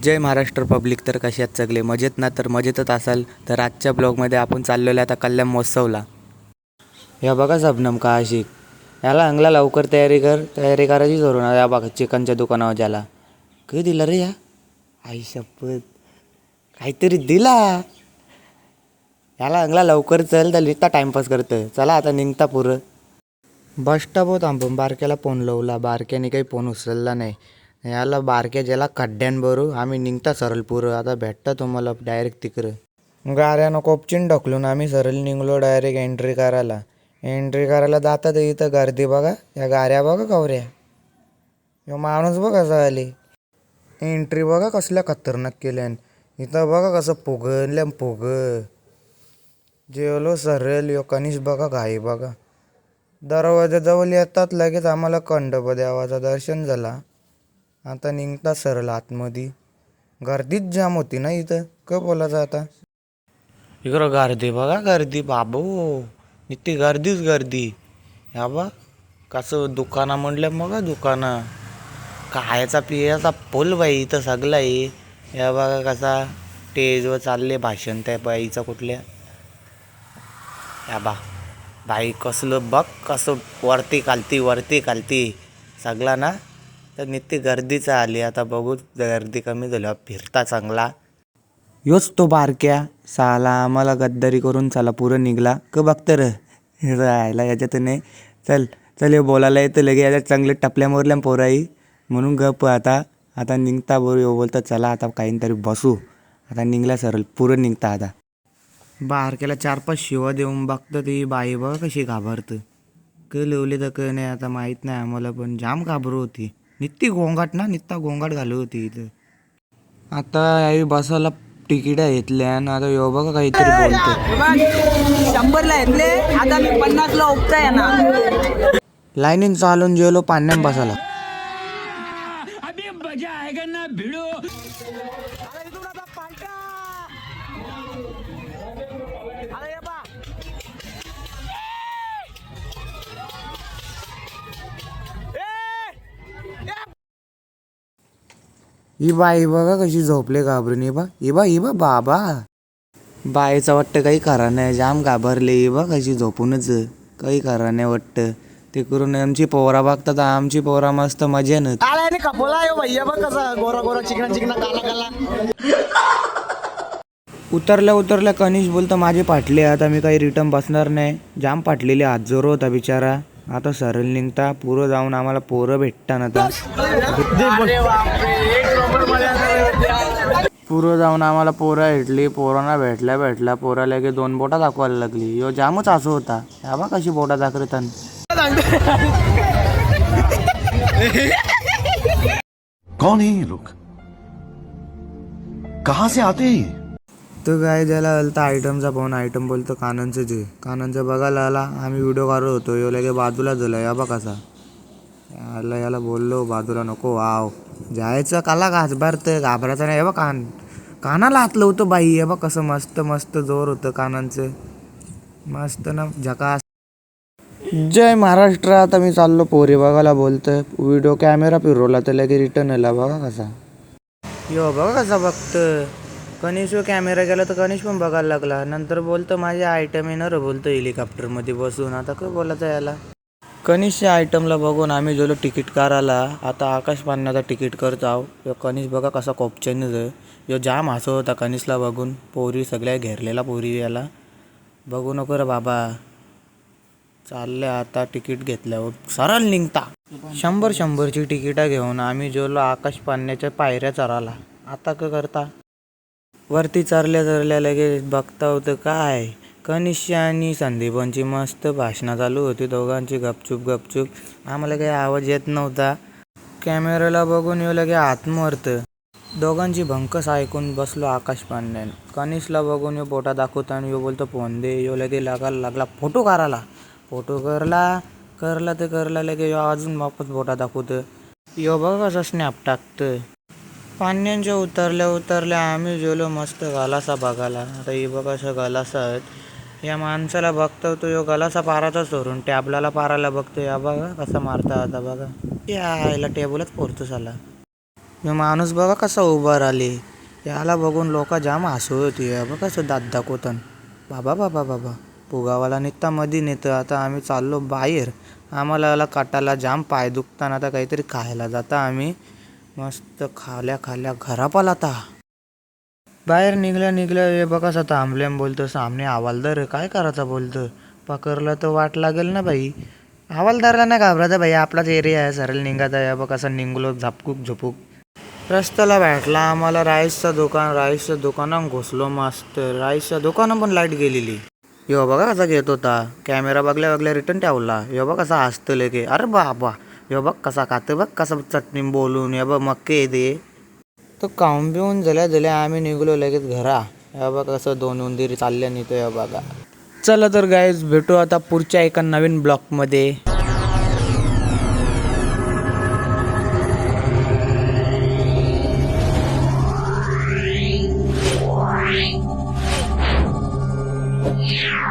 जय Maharashtra public. तर कशात सगळे मजेत ना? तर मजेतच असाल तर आजच्या ब्लॉगमध्ये आपण चाललेलो आहे आता कल्याण महोत्सवला. या बघा सबनम का आशिक याला अंगला लवकर तयारी करायची धरून. या बघा चिकनच्या दुकानावर ज्याला काही दिलं रे या आई शपथ काहीतरी दिला याला अंगला लवकर चल तर लिहिता टाइमपास करतं. चला आता निघता पुरं. बस स्टॉपवर थांबून बारक्याला फोन लावला. बारक्याने काही फोन उचलला नाही. याला बारक्या ज्याला खड्ड्यान भरू आम्ही निघता सरळ पुरं. आता भेटता तुम्हाला डायरेक्ट तिकडं. गाड्यानं कोपचिन ढकलून आम्ही सरळ निघलो डायरेक्ट एंट्री करायला जातात. इथं गर्दी बघा. या गाड्या बघा कवऱ्या. यो माणूस बघा कसा आली. एंट्री बघा कसल्या खतरनाक केल्यान. इथं बघा कसं फुग जेवलो सरळ. यो कनिष बघा घाई बघा. दरवाजाजवळ येतात लगेच आम्हाला खंडोबा देवाचं दर्शन झाला. आता निघता सरळ आतमध्ये. गर्दीच जाम होती ना इथं. काय बोलायचं आता. इकडं गर्दी बघा गर्दी बाबू. इथे गर्दी. ह्या बा कसं दुकानं म्हणलं मग दुकानं खायचा पियाचा फुल बाई इथं सगळं आहे. या बघा कसा स्टेजवर चालले भाषण त्या बाईचा कुठल्या. या बाई कसलं बघ कसं वरती खालती सगळा ना. तर नित्य गर्दीचं आली. आता बघू गर्दी कमी झाल्यावर फिरता चांगला. योच तो बारक्या साला आम्हाला गद्दारी करून चला पुरं निघला क बघतं राहायला याच्यात नाही. चल हे बोलायला येतं लगे याच्यात चांगले टपल्या मोरल्या पोराई म्हणून गप. आता निघता बरं बोलतं चला आता काहीतरी बसू. आता निघला सरळ पुरं निघता. आता बारक्याला 4-5 शिवा देऊन बघतं. ती बाई बघा कशी घाबरतं. क लिवले तर क नाही आता माहीत नाही आम्हाला पण जाम घाबरू होती. नित्ता गोंगाट घालू होती इथं. आता यावी बसायला तिकीट घेतल्या आणि आता यो बघा काहीतरी बोलतो. 100ला घेतले आता मी 50ला उपचाय ना. लाईनीन चालून जेवलो पाण्यात बसायला. ही बाई बघा कशी झोपले घाबरून. ही बा बाबा बाईचं वाटतं काही खरा नाही. जाम घाबरले. ही बा कशी झोपूनच काही खरा नाही वाटतं. ते करून आमची पोरा बघतात. आमची पोरा मस्त मजेनं उतरल्या कनिष बोलतं माझे फाटले. आता मी काही रिटर्न बसणार नाही. जाम फाटलेले हात जोर होता बिचारा. आता सरळ निघता पुरं जाऊन आम्हाला पोरं भेटता ना. आता पुरं जाऊन आम्हाला पोरं भेटली. पोरांना भेटल्या पोरा लगे 2 बोटा दाखवायला लागली. यो जामच असं होता. ह्या बा कशी बोटा दाखवतात. कौन है ये लोग? कहां से आते हैं? तो काय ज्याला आलता आयटमचा फोन. आयटम बोलतो कानांचं बघायला आला. आम्ही व्हिडिओ काढत होतो. यो लगे बाजूला झाला. या बा कसा याला बोललो बाजूला नको. वाव जायचं काला घाबरायचं नाही. हे बा कानाला हात लावतो बाई. हे बा कसं मस्त जोर होतं कानांचं. मस्त ना झकास. जय महाराष्ट्र. आता मी चाललो पोरी बघायला बोलतोय. व्हिडिओ कॅमेरा फिरवला तर लगे रिटर्न आला. बघा कसा यो बघा कसा बघतं. कनिष कॅमेरा गेला तर कनिष पण बघायला लागला. नंतर बोलतं माझे आयटम येणार बोलतो हेलिकॉप्टरमध्ये बसून. आता काय बोलायचं याला. कनिषच्या आयटमला बघून आम्ही गेलो तिकीट करायला. आता आकाश पाण्याचा तिकीट करत आहो. यो कनिष बघा कसा कोपच्याने यो जाम हसत होता कनिषला बघून. पोरी सगळ्या घेरलेला पोरी याला. बघू नको रे बाबा. चालले आता तिकीट घेतल्यावर सरळ निघता. 100ची तिकीटा घेऊन आम्ही गेलो आकाश पाण्याच्या पायऱ्या चढायला. आता काय करता वरती चरल्या लगेच बघता होतं काय कनिष आणि संदीपांची मस्त भाषणं चालू होती. दोघांची गपचूप. आम्हाला काही आवाज येत नव्हता. कॅमेऱ्याला बघून येऊ लगे हात मारतं. दोघांची भंकस ऐकून बसलो आकाश पाण्यान. कनिषला बघून यो पोटा दाखवता आणि यो बोलतो फोन दे. यो लगे लागला फोटो करायला. फोटो करला लगे यो अजून वापस बोटा दाखवतं. यो बघा कसं स्नॅप टाकतं. पाण्याच्या उतरल्या आम्ही गेलो मस्त गलासा बघायला. आता ही बघा असं गलासा आहेत. या माणसाला बघतो तो यो गलासा पाराचा सोडून टॅबलाला पारायला बघतो. या बघा कसा मारता आता बघा. यायला टेबलच पोरतो साला. मी माणूस बघा कसा उभा राहिले. याला बघून लोक जाम हसू होती. बघा कसं दात दाखवतन. बाबा बाबा बाबा पुगावाला निघता मध्ये नेतं. आता आम्ही चाललो बाहेर. आम्हाला याला काटाला जाम पाय दुखताना आता काहीतरी खायला जाता आम्ही. मस्त खाल्या घरापाला आता बाहेर निघल्या हे बघा असं थांबले बोलतो सामने हवालदार आहे. काय करायचं बोलतं. पकडलं तर वाट लागेल ना बाई. हवालदारला नाही घाबरायचं बाई. आपलाच एरिया आहे. सरळ निघायचा आहे. बघ असं निघलो झापकूक झुपूक. रस्त्याला भेटला आम्हाला राईसचं दुकानात घुसलो. मस्त राईसच्या दुकानात पण लाईट गेलेली. यो बघा कसा घेत होता. कॅमेरा बघल्या रिटर्न ठेवला. यो बघ कसा हसतले की अरे बाबा. यो बघ कसा खातं. बघ कसा चटणी बोलून. या बघ मक्के दे तो काऊन बिऊन झाल्या आम्ही निघलो लगेच घरा. या बघ कसं 2 उंदीर चालल्या नेतो. या बघा. चला तर गाईज भेटू आता पुढच्या एका नवीन ब्लॉगमध्ये. Yeah.